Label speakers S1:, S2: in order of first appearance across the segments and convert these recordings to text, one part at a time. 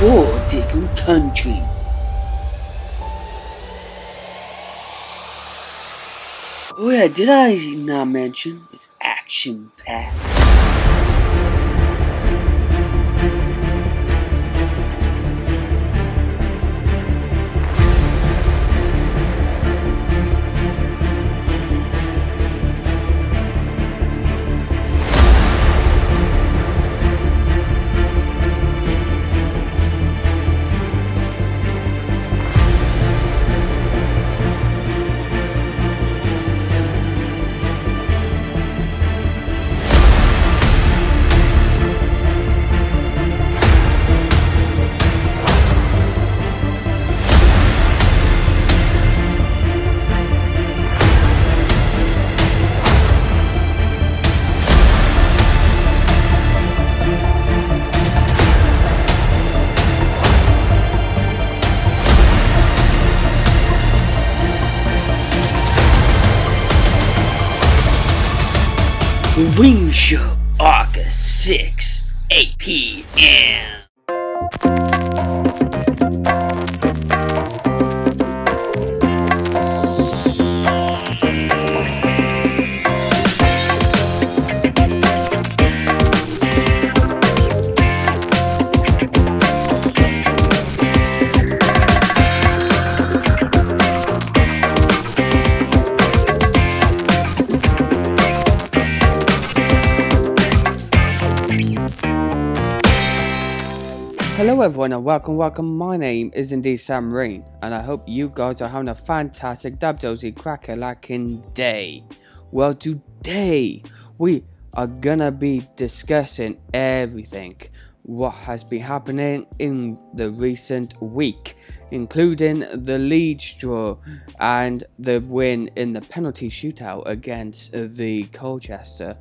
S1: 4 different countries. Oh yeah, did I not mention it's action-packed? The ReaN Show, August 6, 8 p.m.
S2: Hello everyone and welcome. My name is indeed Sam ReaN and I hope you guys are having a fantastic dabdozy cracker-lacking day. Well, today we are gonna be discussing everything what has been happening in the recent week, including the Leeds draw and the win in the penalty shootout against the Colchester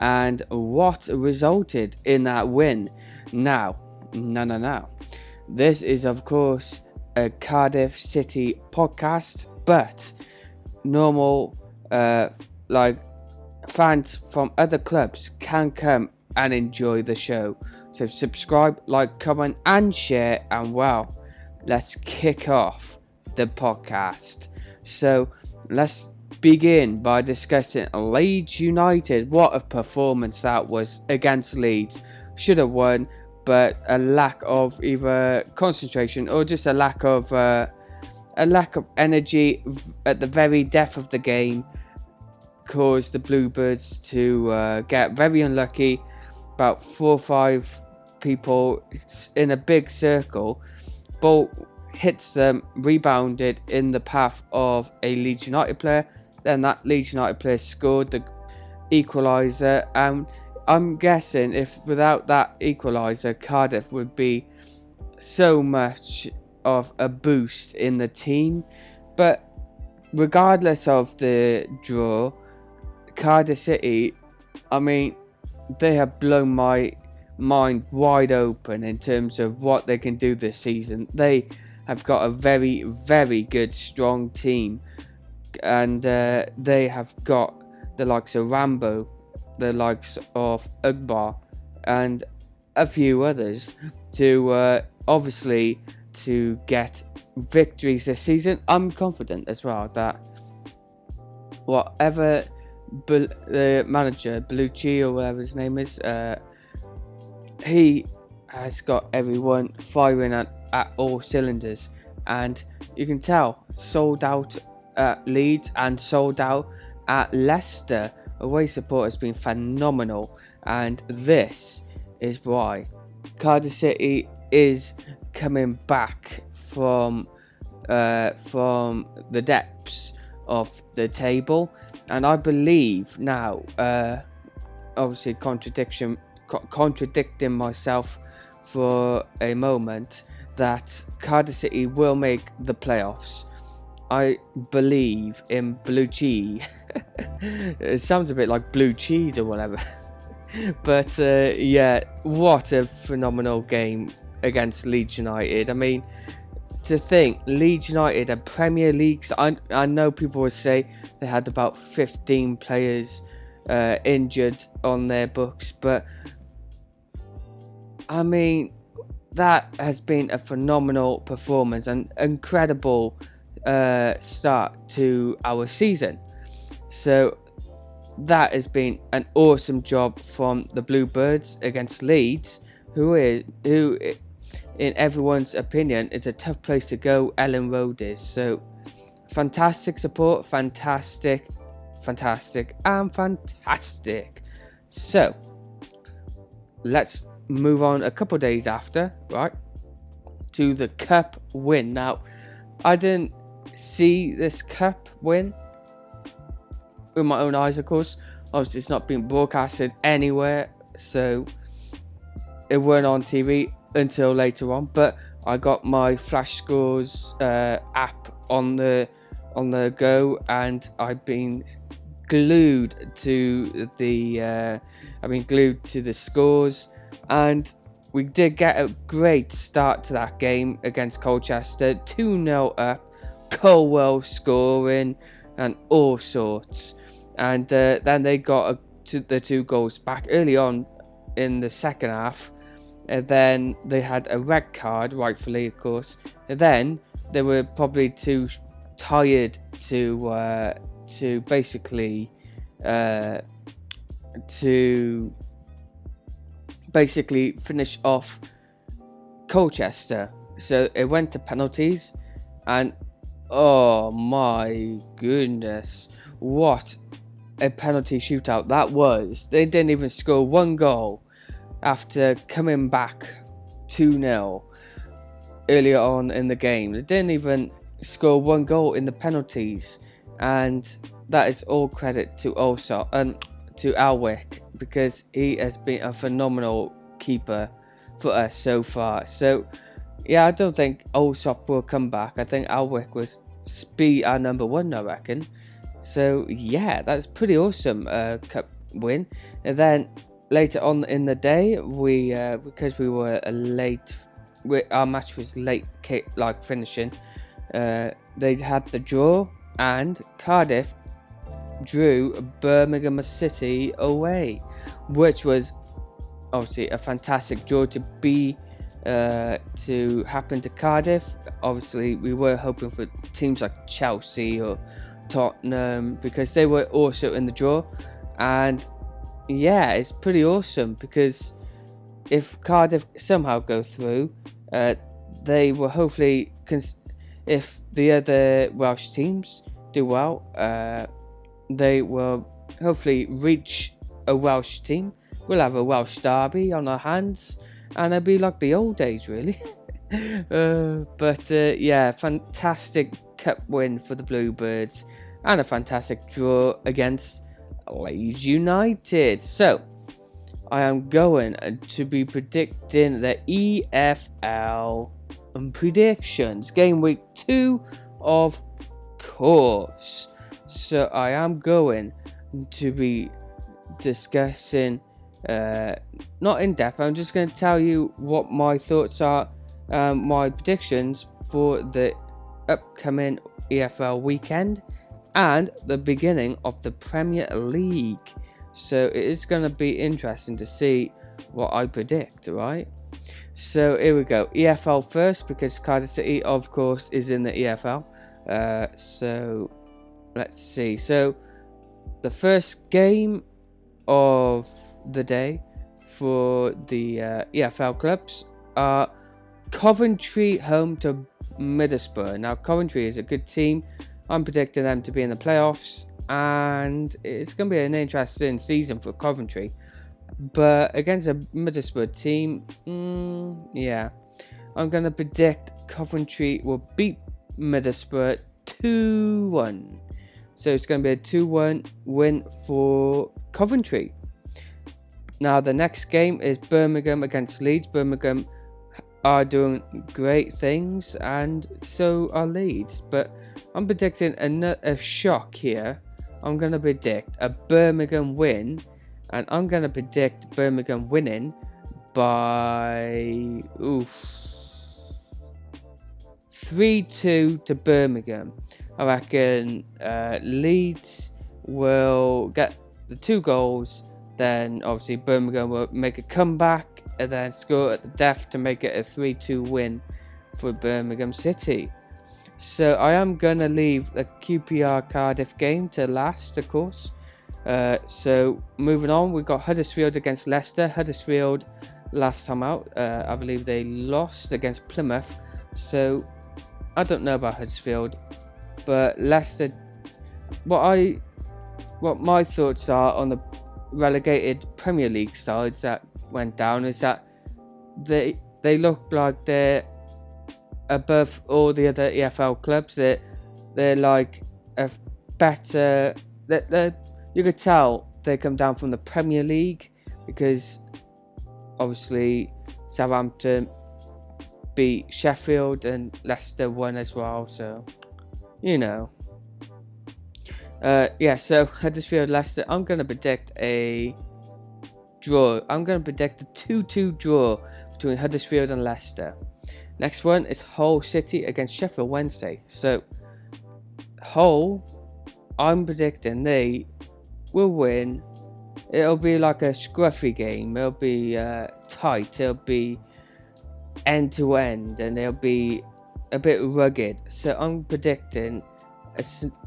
S2: and what resulted in that win. Now, this is of course a Cardiff City podcast, but normal like fans from other clubs can come and enjoy the show. So subscribe, like, comment and share, and well, let's kick off the podcast. So let's begin by discussing Leeds United. What a performance that was against Leeds. Should have won, but a lack of either concentration or just a lack of energy at the very depth of the game caused the Bluebirds to get very unlucky. About 4 or 5 people in a big circle, ball hits them, rebounded in the path of a Leeds United player. Then that Leeds United player scored the equaliser, and I'm guessing if without that equaliser, Cardiff would be so much of a boost in the team. But regardless of the draw, Cardiff City, I mean, they have blown my mind wide open in terms of what they can do this season. They have got a very, very good, strong team, and they have got the likes of Rambo, the likes of Ugbar and a few others to obviously to get victories this season. I'm confident as well that whatever the manager Bellucci or whatever his name is, he has got everyone firing at all cylinders, and you can tell sold out at Leeds and sold out at Leicester. Away support has been phenomenal, and this is why Cardiff City is coming back from the depths of the table. And I believe now, obviously contradicting myself for a moment, that Cardiff City will make the playoffs. I believe in blue cheese. It sounds a bit like blue cheese or whatever. But yeah, what a phenomenal game against Leeds United. I mean, to think Leeds United are Premier Leagues. I know people would say they had about 15 players injured on their books, but I mean, that has been a phenomenal performance and incredible start to our season. So that has been an awesome job from the Bluebirds against Leeds, who in everyone's opinion is a tough place to go. Ellen Road is. So fantastic support, fantastic, and fantastic. So let's move on a couple days after, right, to the cup win. Now, I didn't see this cup win with my own eyes, of course. Obviously, it's not being broadcasted anywhere, so it weren't on TV until later on. But I got my Flash Scores app on the go, and I've been glued to the scores, and we did get a great start to that game against Colchester. 2-0 up, Colwell scoring and all sorts, and then they got the 2 goals back early on in the second half, and then they had a red card, rightfully of course, and then they were probably too tired to basically finish off Colchester. So it went to penalties, and oh my goodness, what a penalty shootout that was. They didn't even score 1 goal after coming back 2-0 earlier on in the game. They didn't even score 1 goal in the penalties, and that is all credit to to Alwick, because he has been a phenomenal keeper for us so far. So yeah, I don't think Allsop will come back. I think Alwick will be our number 1, I reckon. So yeah, that's pretty awesome cup win. And then later on in the day, we because we were late, our match was late, like finishing. They had the draw, and Cardiff drew Birmingham City away, which was obviously a fantastic draw to happen to Cardiff. Obviously, we were hoping for teams like Chelsea or Tottenham, because they were also in the draw. And yeah, it's pretty awesome, because if Cardiff somehow go through, they will hopefully, if the other Welsh teams do well, they will hopefully reach a Welsh team. We'll have a Welsh derby on our hands, and it'll be like the old days, really. Yeah, fantastic cup win for the Bluebirds, and a fantastic draw against Leeds United. So I am going to be predicting the EFL predictions, game week 2, of course. So I am going to be discussing, not in depth, I'm just going to tell you what my thoughts are, my predictions for the upcoming EFL weekend and the beginning of the Premier League. So it is going to be interesting to see what I predict, right? So here we go. EFL first, because Cardiff City, of course, is in the EFL. So let's see. So the first game of the day for the EFL clubs are Coventry home to Middlesbrough. Now, Coventry is a good team. I'm predicting them to be in the playoffs, and it's going to be an interesting season for Coventry. But against a Middlesbrough team, yeah, I'm going to predict Coventry will beat Middlesbrough 2-1. So it's going to be a 2-1 win for Coventry. Now the next game is Birmingham against Leeds. Birmingham are doing great things, and so are Leeds. But I'm predicting a shock here. I'm going to predict a Birmingham win, and I'm going to predict Birmingham winning by 3-2 to Birmingham. I reckon Leeds will get the 2 goals, then obviously Birmingham will make a comeback, and then score at the death to make it a 3-2 win for Birmingham City. So I am going to leave the QPR Cardiff game to last, of course. So moving on, we've got Huddersfield against Leicester. Huddersfield, last time out, I believe they lost against Plymouth. So I don't know about Huddersfield, but Leicester, what my thoughts are on the relegated Premier League sides that went down is that they look like they're above all the other EFL clubs. They're like a better. You could tell they come down from the Premier League, because obviously Southampton beat Sheffield and Leicester won as well. So you know. So Huddersfield Leicester, I'm going to predict a draw. I'm going to predict a 2-2 draw between Huddersfield and Leicester. Next one is Hull City against Sheffield Wednesday. So Hull, I'm predicting they will win. It'll be like a scruffy game. It'll be tight. It'll be end to end, and it'll be a bit rugged. So I'm predicting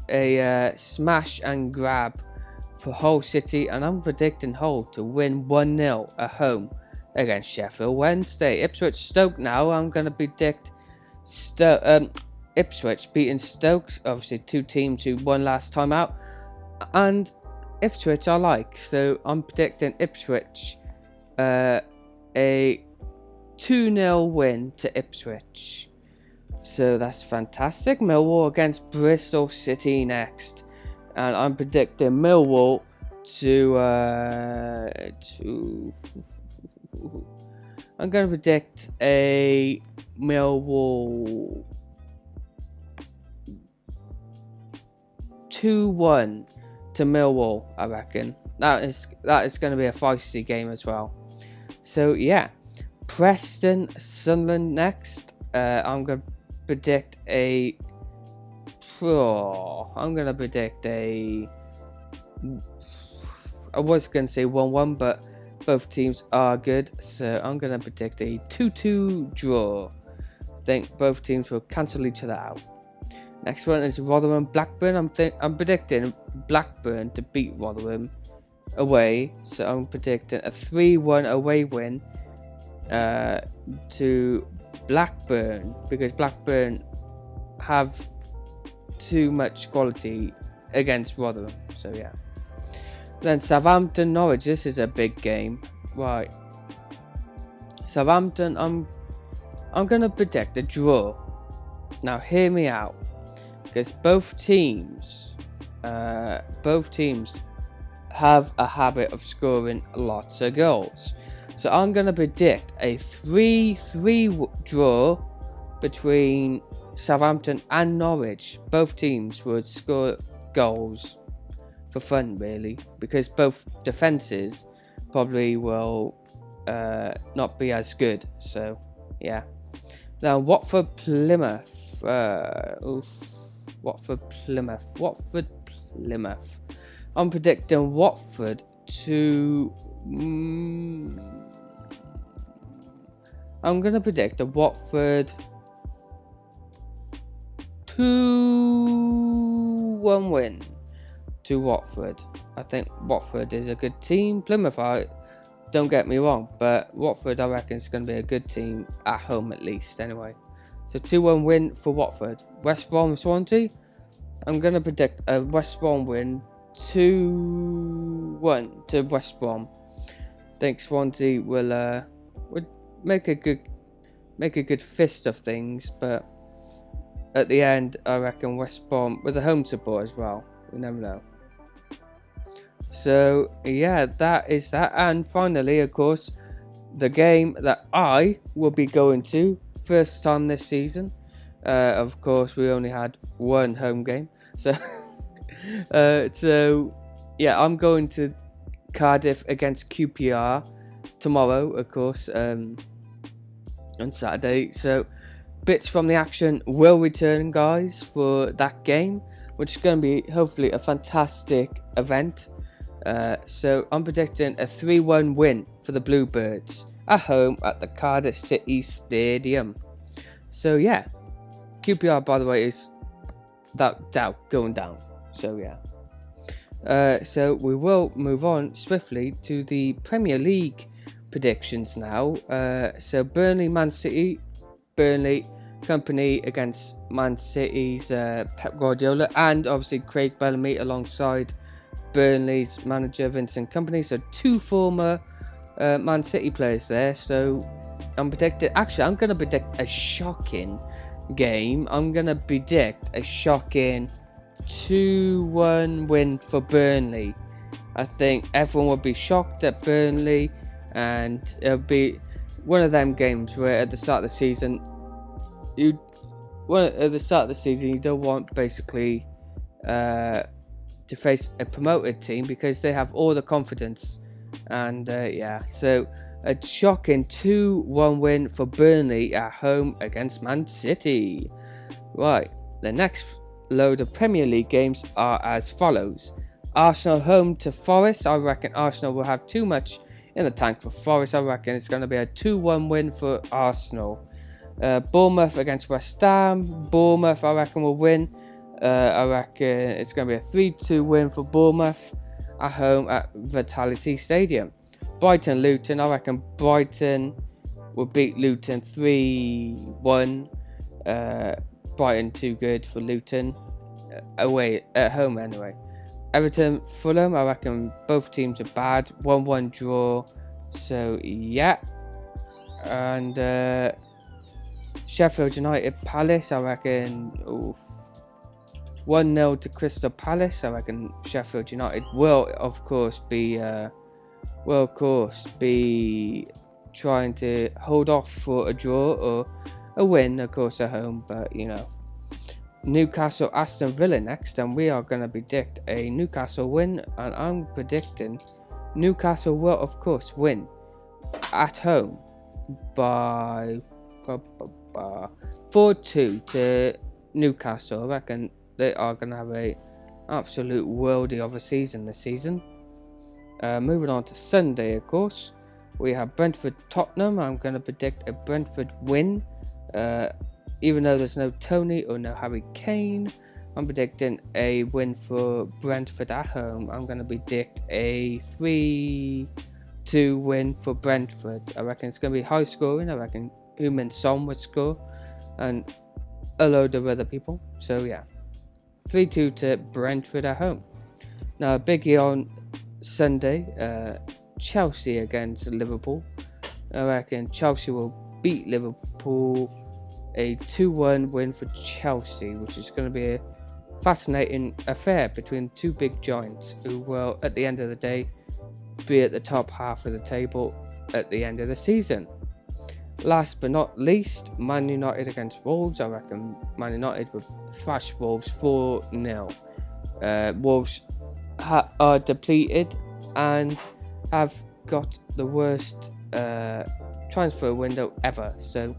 S2: a smash and grab for Hull City, and I'm predicting Hull to win 1-0 at home against Sheffield Wednesday. Ipswich Stoke now, I'm going to predict Ipswich beating Stoke, obviously two teams who won last time out, and Ipswich I like, so I'm predicting Ipswich a 2-0 win to Ipswich. So that's fantastic. Millwall against Bristol City next, and I'm predicting Millwall to I'm going to predict a Millwall 2-1 to Millwall. I reckon that is going to be a feisty game as well. So yeah, Preston Sunderland next. I'm going to predict a. I'm going to predict a. I was going to say 1-1, but both teams are good, so I'm going to predict a 2-2 draw. I think both teams will cancel each other out. Next one is Rotherham Blackburn. I'm predicting Blackburn to beat Rotherham away, so I'm predicting a 3-1 away win to Blackburn, because Blackburn have too much quality against Rotherham. So yeah. Then Southampton Norwich. This is a big game, right? Southampton. I'm gonna predict a draw. Now hear me out, because both teams have a habit of scoring lots of goals. So I'm going to predict a 3-3 draw between Southampton and Norwich. Both teams would score goals for fun, really, because both defences probably will not be as good. So, yeah. Now, Watford Plymouth. Watford Plymouth. I'm predicting Watford to. I'm going to predict a Watford 2-1 win to Watford. I think Watford is a good team. Plymouth, don't get me wrong, but Watford I reckon is going to be a good team at home at least anyway. So 2-1 win for Watford. West Brom Swansea. I'm going to predict a West Brom win 2-1 to West Brom. I think Swansea would make a good fist of things, but at the end I reckon West Brom with the home support as well. You never know. So yeah, that is that. And finally, of course, the game that I will be going to first time this season. Of course, we only had one home game, so so yeah, I'm going to Cardiff against QPR tomorrow, of course, on Saturday. So bits from the action will return, guys, for that game, which is going to be hopefully a fantastic event. So I'm predicting a 3-1 win for the Bluebirds at home at the Cardiff City Stadium. So yeah, QPR, by the way, is going down. So yeah. So we will move on swiftly to the Premier League predictions now. So Burnley, Man City. Burnley company against Man City's Pep Guardiola, and obviously Craig Bellamy alongside Burnley's manager Vincent Kompany. So 2 former Man City players there. So I'm going to predict a shocking game. I'm going to predict a shocking 2-1 win for Burnley. I think everyone will be shocked at Burnley, and it'll be one of them games where at the start of the season you don't want basically to face a promoted team because they have all the confidence, and so a shocking 2-1 win for Burnley at home against Man City. Right, the next load of Premier League games are as follows. Arsenal home to Forest. I reckon Arsenal will have too much in the tank for Forest. I reckon it's going to be a 2-1 win for Arsenal. Bournemouth against West Ham. Bournemouth, I reckon, will win. I reckon it's going to be a 3-2 win for Bournemouth at home at Vitality Stadium. Brighton Luton. I reckon Brighton will beat Luton 3-1. Brighton too good for Luton. Away at home anyway. Everton Fulham. I reckon both teams are bad. 1-1 draw. So yeah. And Sheffield United Palace. I reckon 1-0 to Crystal Palace. I reckon Sheffield United will of course be trying to hold off for a draw or a win, of course, at home. But you know, Newcastle Aston Villa next, and we are going to predict a Newcastle win, and I'm predicting Newcastle will of course win at home by 4-2 to Newcastle. I reckon they are going to have a absolute worldie of a season this season. Moving on to Sunday, of course, we have Brentford Tottenham. I'm going to predict a Brentford win. Even though there's no Tony or no Harry Kane, I'm predicting a win for Brentford at home. I'm going to predict a 3-2 win for Brentford. I reckon it's going to be high scoring. I reckon Heung-min Son would score, and a load of other people. So yeah, 3-2 to Brentford at home. Now, a biggie on Sunday, Chelsea against Liverpool. I reckon Chelsea will beat Liverpool, a 2-1 win for Chelsea, which is going to be a fascinating affair between two big giants who will, at the end of the day, be at the top half of the table at the end of the season. Last but not least, Man United against Wolves. I reckon Man United will thrash Wolves 4-0. Wolves are depleted and have got the worst transfer window ever. So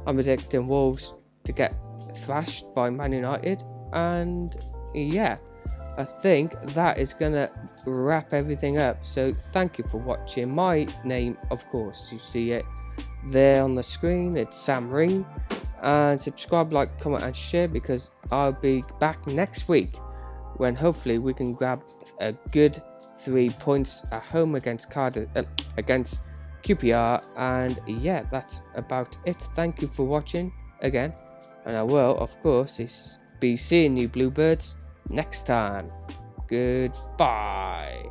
S2: I'm predicting Wolves to get thrashed by Man United. And yeah, I think that is going to wrap everything up. So thank you for watching. My name, of course, you see it there on the screen. It's Sam ReaN. And subscribe, like, comment and share, because I'll be back next week when hopefully we can grab a good 3 points at home against against QPR. And yeah, that's about it. Thank you for watching again, and I will of course be seeing you Bluebirds next time. Goodbye.